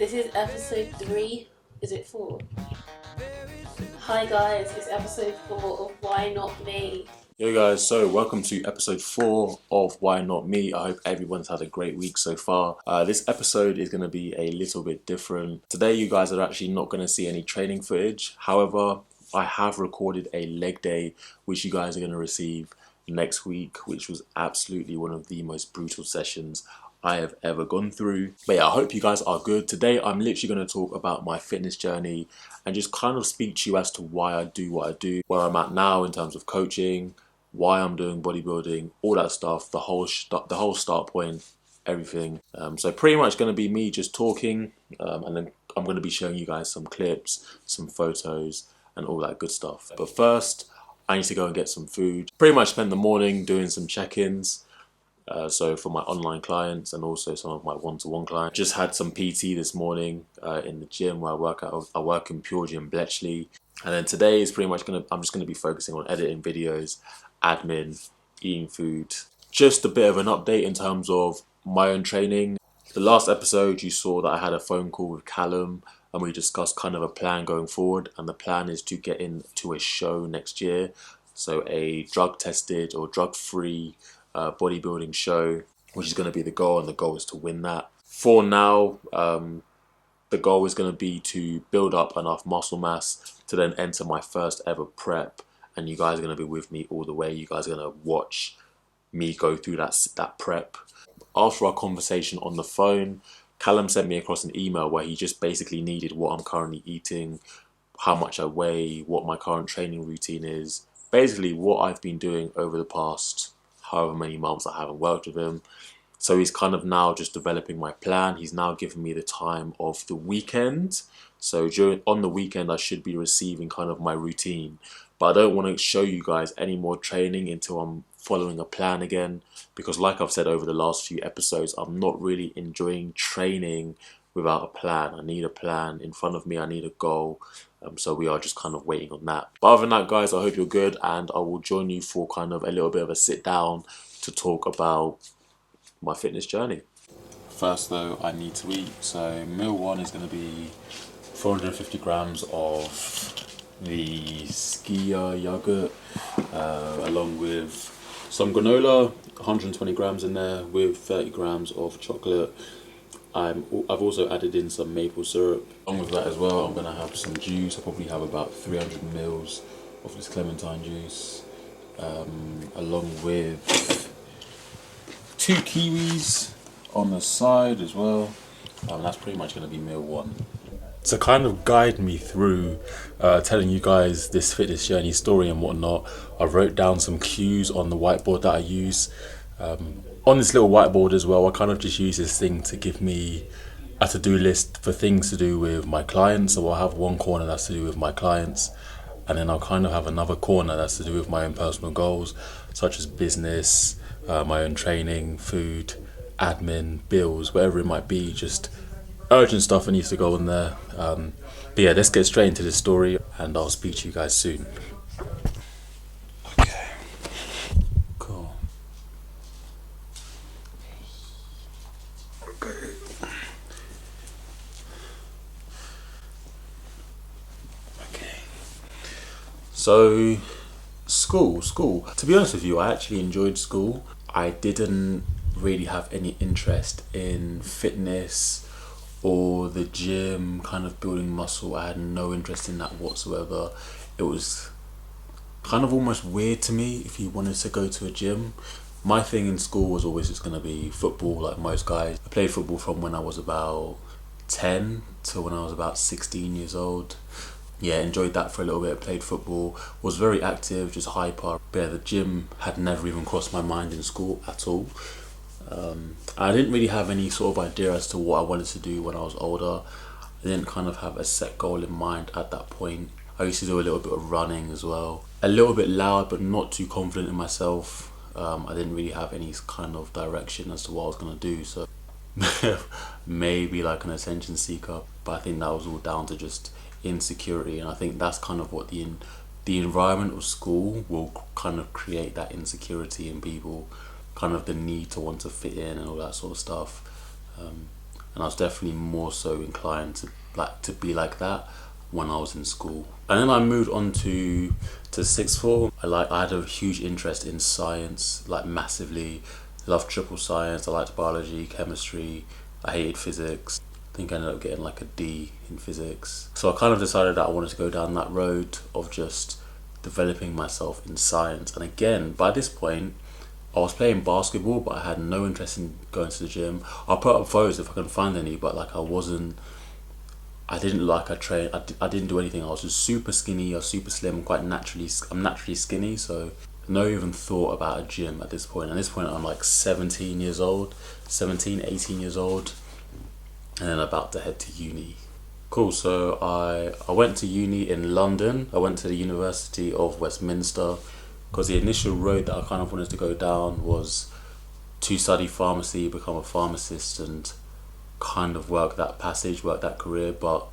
This is episode 3. Is it 4? Hi guys, it's episode 4 of Why Not Me? Yo guys, so welcome to episode 4 of Why Not Me. I hope everyone's had a great week so far. This episode is going to be a little bit different. Today you guys are actually not going to see any training footage. However, I have recorded a leg day which you guys are going to receive next week, which was absolutely one of the most brutal sessions I have ever gone through. But yeah, I hope you guys are good. Today I'm literally going to talk about my fitness journey and just kind of speak to you as to why I do what I do, where I'm at now in terms of coaching, why I'm doing bodybuilding, all that stuff, the whole start point, everything. So pretty much going to be me just talking, and then I'm going to be showing you guys some clips, some photos, and all that good stuff. But first, I need to go and get some food. Pretty much spent the morning doing some check-ins. So for my online clients and also some of my one-to-one clients. Just had some PT this morning in the gym where I work out. I work in Pure Gym Bletchley. And then today is pretty much I'm just gonna be focusing on editing videos, admin, eating food. Just a bit of an update in terms of my own training. The last episode you saw that I had a phone call with Callum and we discussed kind of a plan going forward, and the plan is to get into a show next year. So a drug tested or drug free bodybuilding show, which is going to be the goal, and the goal is to win that. For now, the goal is going to be to build up enough muscle mass to then enter my first ever prep, and you guys are going to be with me all the way. You guys are going to watch me go through that prep. After our conversation on the phone, Callum sent me across an email where he just basically needed what I'm currently eating, how much I weigh, what my current training routine is, basically what I've been doing over the past however many months I haven't worked with him. So he's kind of now just developing my plan. He's now given me the time of the weekend. So on the weekend, I should be receiving kind of my routine. But I don't want to show you guys any more training until I'm following a plan again. Because like I've said over the last few episodes, I'm not really enjoying training without a plan. I need a plan in front of me. I need a goal. So we are just kind of waiting on that. But other than that, guys, I hope you're good. And I will join you for kind of a little bit of a sit down to talk about my fitness journey. First though, I need to eat. So meal one is going to be 450 grams of the Skia yogurt, along with some granola, 120 grams in there, with 30 grams of chocolate. I've also added in some maple syrup. Along with that as well, I'm going to have some juice. I'll probably have about 300 mils of this clementine juice, along with 2 kiwis on the side as well. That's pretty much going to be meal one. To kind of guide me through telling you guys this fitness journey story and whatnot, I wrote down some cues on the whiteboard that I use. On this little whiteboard as well, I kind of just use this thing to give me a to-do list for things to do with my clients. So I'll have one corner that's to do with my clients, and then I'll kind of have another corner that's to do with my own personal goals, such as business, my own training, food, admin, bills, whatever it might be, just urgent stuff that needs to go in there. But yeah, let's get straight into this story and I'll speak to you guys soon. Okay, cool. Okay. Okay. So, school. To be honest with you, I actually enjoyed school. I didn't really have any interest in fitness or the gym, kind of building muscle. I had no interest in that whatsoever. It was kind of almost weird to me if you wanted to go to a gym. My thing in school was always just going to be football, like most guys. I played football from when I was about 10 to when I was about 16 years old. Yeah, enjoyed that for a little bit, played football, was very active, just hyper. But yeah, the gym had never even crossed my mind in school at all. I didn't really have any sort of idea as to what I wanted to do when I was older. I didn't kind of have a set goal in mind at that point. I used to do a little bit of running as well. A little bit loud, but not too confident in myself. I didn't really have any kind of direction as to what I was going to do. So maybe like an attention seeker. But I think that was all down to just insecurity. And I think that's kind of what the environment of school will kind of create, that insecurity in people. Kind of the need to want to fit in and all that sort of stuff. and I was definitely more so inclined to be like that when I was in school. And then I moved on to sixth form. I had a huge interest in science, like massively. Loved triple science. I liked biology, chemistry. I hated physics. I think I ended up getting like a D in physics. So I kind of decided that I wanted to go down that road of just developing myself in science. And again, by this point, I was playing basketball, but I had no interest in going to the gym. I'll put up photos if I can find any, but like I didn't like I train. I didn't do anything. I was just super skinny. I was super slim. I'm naturally skinny, so no even thought about a gym at this point. At this point, I'm like 17 years old, 17, 18 years old, and then about to head to uni. Cool. So I went to uni in London. I went to the University of Westminster because the initial road that I kind of wanted to go down was to study pharmacy, become a pharmacist, and kind of work that career. But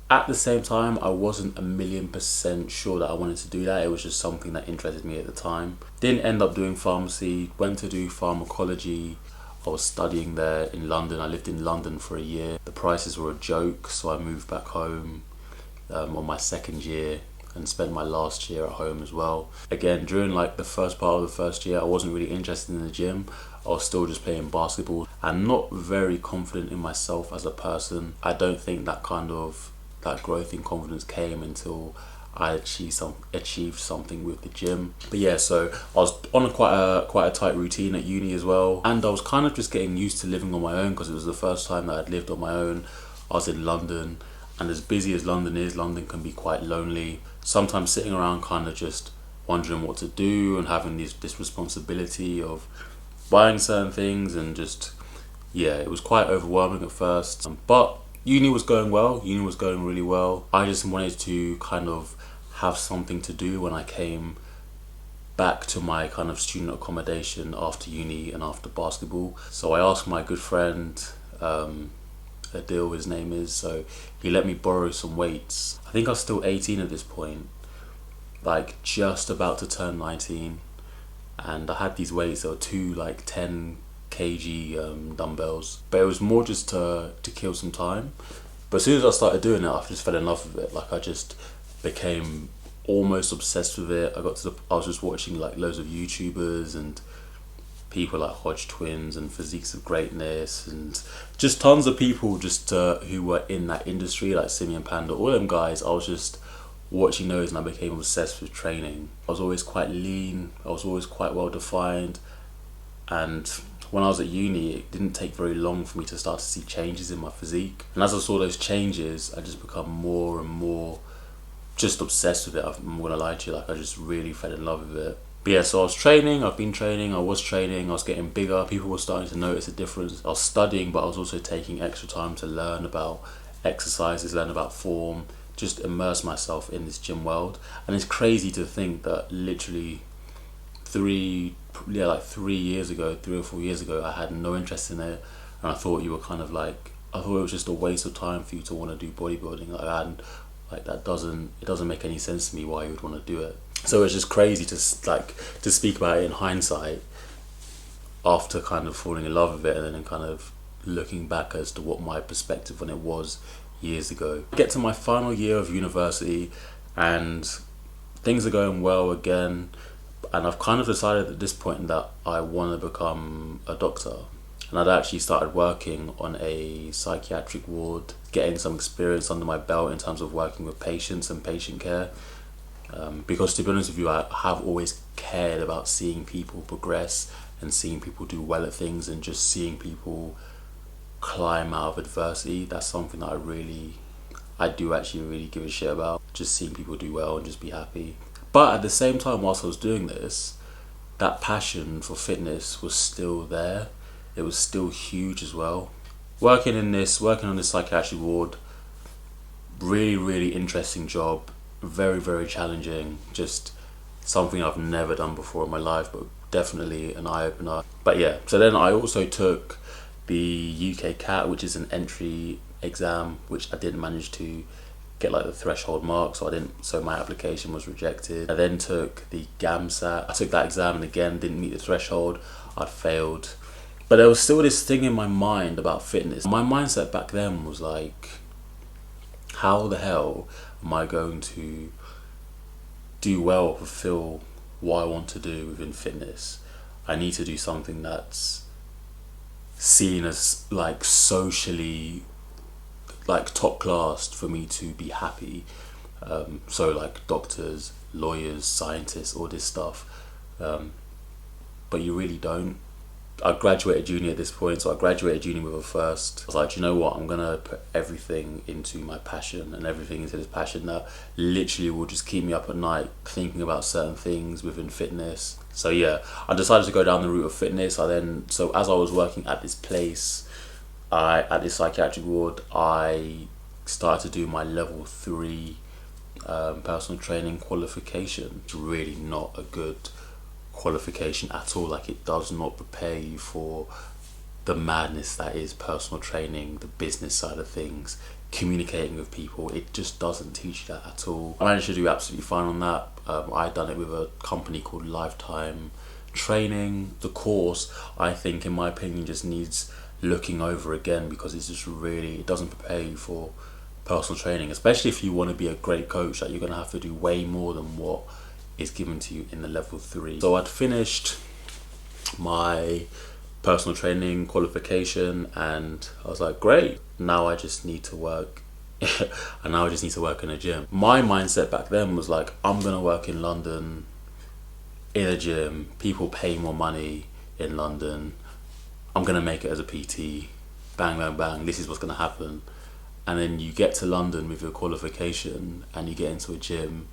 at the same time, I wasn't 1,000,000% sure that I wanted to do that. It was just something that interested me at the time. Didn't end up doing pharmacy, went to do pharmacology. I was studying there in London. I lived in London for a year. The prices were a joke, so I moved back home on my second year and spent my last year at home as well. Again, during like the first part of the first year, I wasn't really interested in the gym. I was still just playing basketball and not very confident in myself as a person. I don't think that growth in confidence came until I achieved something with the gym. But yeah, so I was on quite a tight routine at uni as well, and I was kind of just getting used to living on my own because it was the first time that I'd lived on my own. I was in London, and as busy as London is, London can be quite lonely. Sometimes sitting around kind of just wondering what to do and having this responsibility of buying certain things, and just, yeah, it was quite overwhelming at first. But uni was going well. Uni was going really well. I just wanted to kind of have something to do when I came back to my kind of student accommodation after uni and after basketball. So I asked my good friend, Adil, his name is, so he let me borrow some weights. I think I was still 18 at this point, like just about to turn 19, and I had these weights that were two like 10 kg dumbbells, but it was more just to kill some time. But as soon as I started doing it, I just fell in love with it. Like I just became almost obsessed with it. I was just watching like loads of YouTubers and people like Hodge Twins and Physiques of Greatness, and just tons of people just who were in that industry, like Simeon Panda, all them guys. I was just watching those and I became obsessed with training. I was always quite lean, I was always quite well defined, and when I was at uni, it didn't take very long for me to start to see changes in my physique. And as I saw those changes, I just become more and more just obsessed with it. I'm gonna lie to you, like I just really fell in love with it. But yeah, so I was training, I was getting bigger, people were starting to notice a difference. I was studying, but I was also taking extra time to learn about exercises, learn about form, just immerse myself in this gym world. And it's crazy to think that literally 3 or 4 years ago, I had no interest in it, and I thought it was just a waste of time for you to want to do bodybuilding. It doesn't make any sense to me why you would want to do it. So it's just crazy to speak about it in hindsight after kind of falling in love with it, and then kind of looking back as to what my perspective on it was years ago. I get to my final year of university and things are going well again, and I've kind of decided at this point that I want to become a doctor. And I'd actually started working on a psychiatric ward, getting some experience under my belt in terms of working with patients and patient care. Because to be honest with you, I have always cared about seeing people progress and seeing people do well at things, and just seeing people climb out of adversity. That's something that I do actually really give a shit about. Just seeing people do well and just be happy. But at the same time, whilst I was doing this, that passion for fitness was still there. It was still huge as well. Working on this psychiatric ward, really, really interesting job. Very, very challenging. Just something I've never done before in my life, but definitely an eye-opener. But yeah, so then I also took the UK CAT, which is an entry exam, which I didn't manage to get like the threshold mark, so my application was rejected. I then took the GAMSAT. I took that exam and again didn't meet the threshold. I'd failed. But there was still this thing in my mind about fitness. My mindset back then was like, how the hell am I going to do well, fulfill what I want to do within fitness? I need to do something that's seen as like socially like top class for me to be happy. So like doctors, lawyers, scientists, all this stuff. But you really don't. I graduated uni at this point, so I graduated uni with a first. I was like, do you know what? I'm gonna put everything into my passion and everything into this passion that literally will just keep me up at night thinking about certain things within fitness. So yeah, I decided to go down the route of fitness. So as I was working at this place, at this psychiatric ward, I started to do my level 3 personal training qualification. It's really not a good qualification at all. Like, it does not prepare you for the madness that is personal training, the business side of things, communicating with people. It just doesn't teach you that at all. I managed to do absolutely fine on that. I done it with a company called Lifetime Training. The course, I think, in my opinion, just needs looking over again, because it's just really, it doesn't prepare you for personal training, especially if you want to be a great coach. That you're going to have to do way more than what is given to you in the level 3. So I'd finished my personal training qualification and I was like, great, now I just need to work and now I just need to work in a gym. My mindset back then was like, I'm gonna work in London in a gym, people pay more money in London, I'm gonna make it as a PT, bang bang bang, this is what's gonna happen. And then you get to London with your qualification and you get into a gym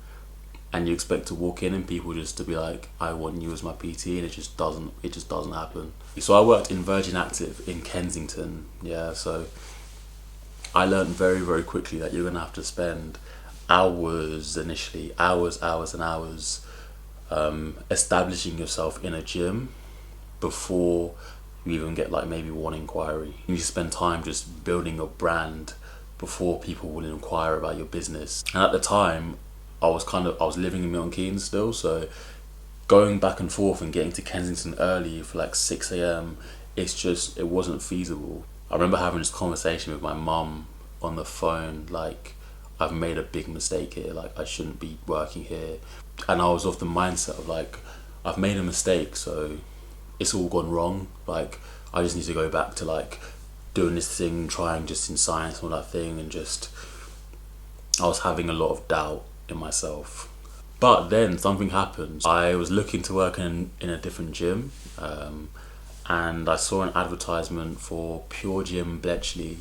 and you expect to walk in and people just to be like, I want you as my PT, and it just doesn't happen. So I worked in Virgin Active in Kensington, yeah, so I learned very, very quickly that you're gonna have to spend hours initially, hours and hours, establishing yourself in a gym before you even get like maybe one inquiry. You need to spend time just building your brand before people will inquire about your business. And at the time, I was living in Milton Keynes still, so going back and forth and getting to Kensington early for like 6 a.m, it wasn't feasible. I remember having this conversation with my mum on the phone, like, I've made a big mistake here, like I shouldn't be working here. And I was of the mindset of like, I've made a mistake, so it's all gone wrong, like I just need to go back to like doing this thing, trying just in science and all that thing, and just I was having a lot of doubt in myself. But then something happened. I was looking to work in a different gym, and I saw an advertisement for Pure Gym Bletchley,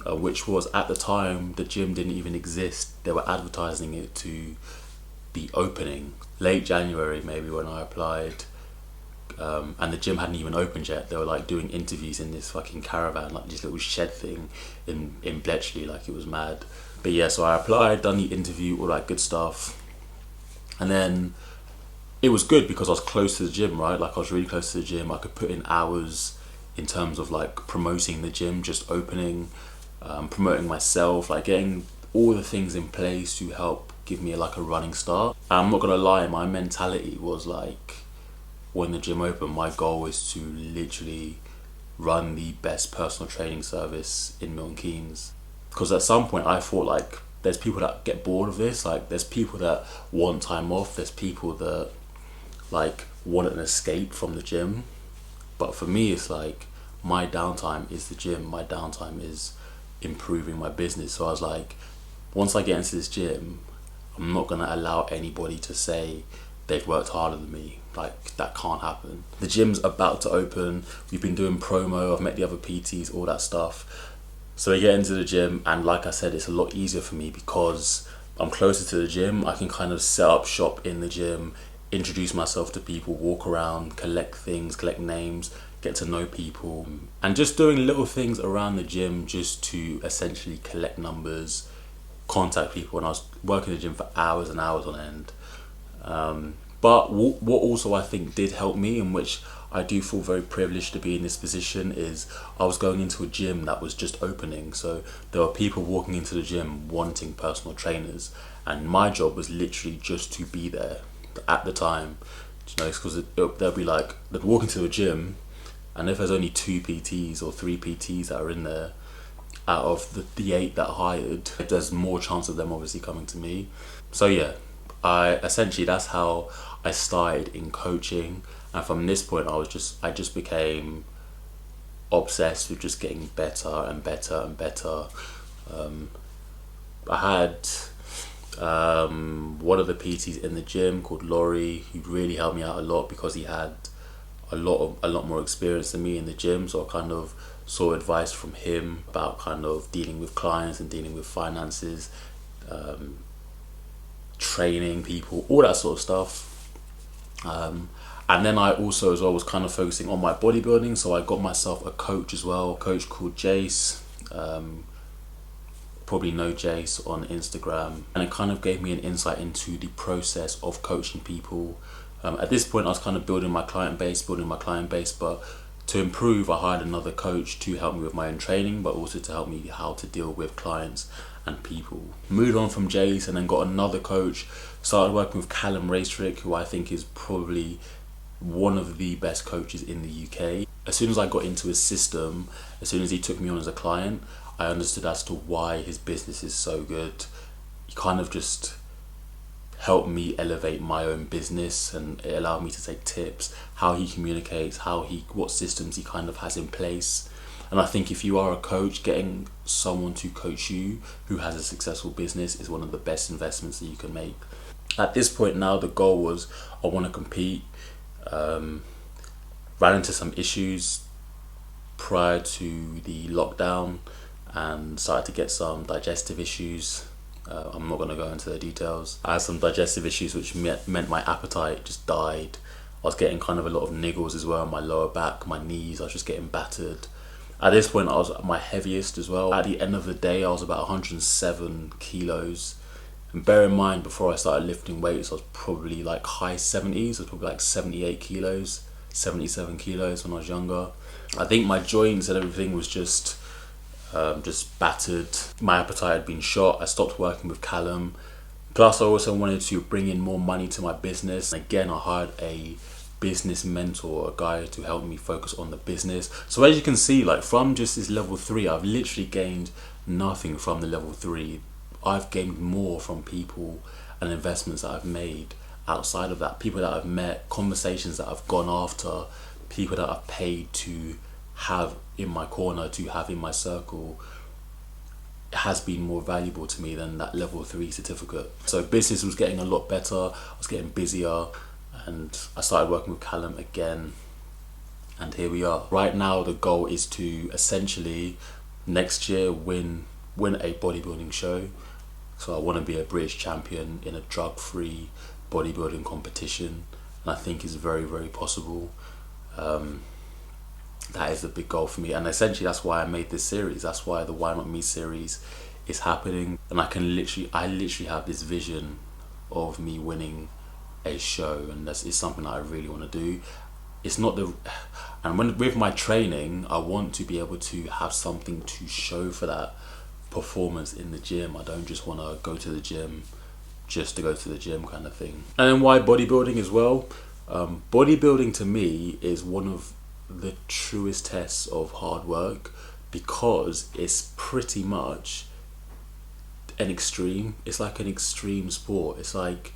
which was, at the time, the gym didn't even exist. They were advertising it to be opening late January maybe when I applied, and the gym hadn't even opened yet. They were like doing interviews in this fucking caravan, like this little shed thing in Bletchley, like it was mad. But yeah, so I applied, done the interview, all that good stuff. And then it was good because I was close to the gym, right? Like I was really close to the gym. I could put in hours in terms of like promoting the gym, just opening, promoting myself, like getting all the things in place to help give me like a running start. And I'm not gonna lie, my mentality was like, when the gym opened, my goal was to literally run the best personal training service in Milton Keynes. Because at some point I thought like, there's people that get bored of this, like there's people that want time off, there's people that like want an escape from the gym. But for me, it's like, my downtime is the gym, my downtime is improving my business. So I was like, once I get into this gym, I'm not gonna allow anybody to say they've worked harder than me. Like, that can't happen. The gym's about to open, we've been doing promo, I've met the other PTs, all that stuff. So I get into the gym, and like I said, it's a lot easier for me because I'm closer to the gym. I can kind of set up shop in the gym, introduce myself to people, walk around, collect things, collect names, get to know people, and just doing little things around the gym just to essentially collect numbers, contact people. And I was working in the gym for hours and hours on end. But what also I think did help me, in which I do feel very privileged to be in this position, is I was going into a gym that was just opening. So there were people walking into the gym wanting personal trainers, and my job was literally just to be there at the time. You know, because they'll be like, they'd walk into the gym, And if there's only 2 PTs or 3 PTs that are in there out of the 8 that hired, there's more chance of them obviously coming to me. So yeah, that's how I started in coaching. And from this point, I just became obsessed with just getting better and better and better. I had one of the PTs in the gym called Laurie, who really helped me out a lot because he had a lot more experience than me in the gym. So I kind of saw advice from him about kind of dealing with clients and dealing with finances, training people, all that sort of stuff. And then I also as well was kind of focusing on my bodybuilding, so I got myself a coach as well, a coach called Jace. Probably know Jace on Instagram, and it kind of gave me an insight into the process of coaching people. At this point I was kind of building my client base, but to improve I hired another coach to help me with my own training, but also to help me how to deal with clients and people. Moved on from Jace and then got another coach, started working with Callum Racerick, who I think is probably one of the best coaches in the UK. As soon as I got into his system, as soon as he took me on as a client, I understood as to why his business is so good. He kind of just helped me elevate my own business, and it allowed me to take tips, how he communicates, what systems he kind of has in place. And I think if you are a coach, getting someone to coach you who has a successful business is one of the best investments that you can make. At this point now, the goal was I want to compete. Ran into some issues prior to the lockdown and started to get some digestive issues. I'm not going to go into the details. I had some digestive issues which meant my appetite just died. I was getting kind of a lot of niggles as well, my lower back, my knees, I was just getting battered. At this point I was at my heaviest as well. At the end of the day I was about 107 kilos. And bear in mind, before I started lifting weights I was probably like high 70s, I was probably like 78 kilos, 77 kilos when I was younger. I think my joints and everything was just battered. My appetite had been shot. I stopped working with Callum. Plus I also wanted to bring in more money to my business. Again, I hired a business mentor, a guy to help me focus on the business. So as you can see, like from just this level 3, I've literally gained nothing from the level 3. I've gained more from people and investments that I've made outside of that. People that I've met, conversations that I've gone after, people that I've paid to have in my corner, to have in my circle, has been more valuable to me than that level 3 certificate. So business was getting a lot better, I was getting busier, and I started working with Callum again, and here we are. Right now the goal is to essentially next year win a bodybuilding show. So I want to be a British champion in a drug-free bodybuilding competition, and I think it's very, very possible. That is a big goal for me, and essentially that's why I made this series. That's why the Why Not Me series is happening, and I literally have this vision of me winning a show, and that's is something that I really want to do. It's not with my training, I want to be able to have something to show for that performance in the gym. I don't just want to go to the gym just to go to the gym kind of thing. And then why bodybuilding as well? Bodybuilding to me is one of the truest tests of hard work, because it's pretty much an extreme. It's like an extreme sport. It's like,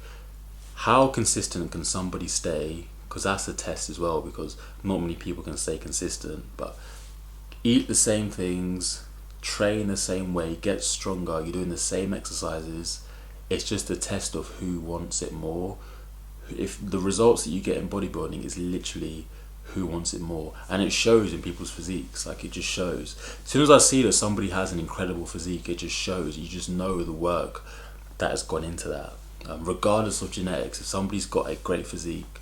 how consistent can somebody stay? Because that's a test as well, because not many people can stay consistent. But eat the same things, train the same way, get stronger, you're doing the same exercises. It's just a test of who wants it more. If the results that you get in bodybuilding is literally who wants it more, and it shows in people's physiques. Like, it just shows. As soon as I see that somebody has an incredible physique, it just shows. You just know the work that has gone into that. Regardless of genetics, if somebody's got a great physique,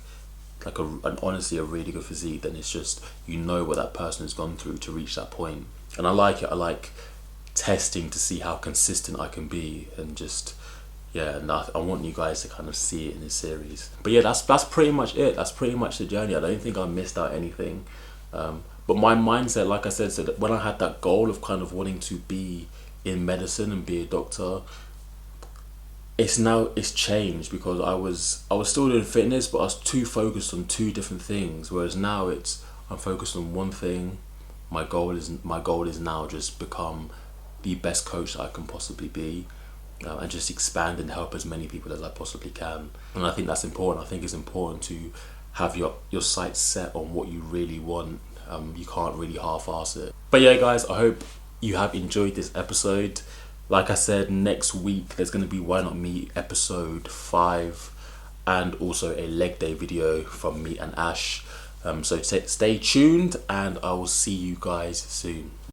like honestly a really good physique, then it's just, you know what that person has gone through to reach that point. And I like it. I like testing to see how consistent I can be, and just, yeah, and I want you guys to kind of see it in this series. But yeah, that's pretty much it. That's pretty much the journey. I don't think I missed out anything. But my mindset, like I said, so that when I had that goal of kind of wanting to be in medicine and be a doctor, it's changed, because I was still doing fitness, but I was too focused on two different things. Whereas now I'm focused on one thing. My goal is now just become the best coach that I can possibly be, and just expand and help as many people as I possibly can. And I think that's important. I think it's important to have your sights set on what you really want. You can't really half-ass it. But yeah, guys, I hope you have enjoyed this episode. Like I said, next week there's going to be Why Not Me episode 5, and also a leg day video from me and Ash. So stay tuned, and I will see you guys soon.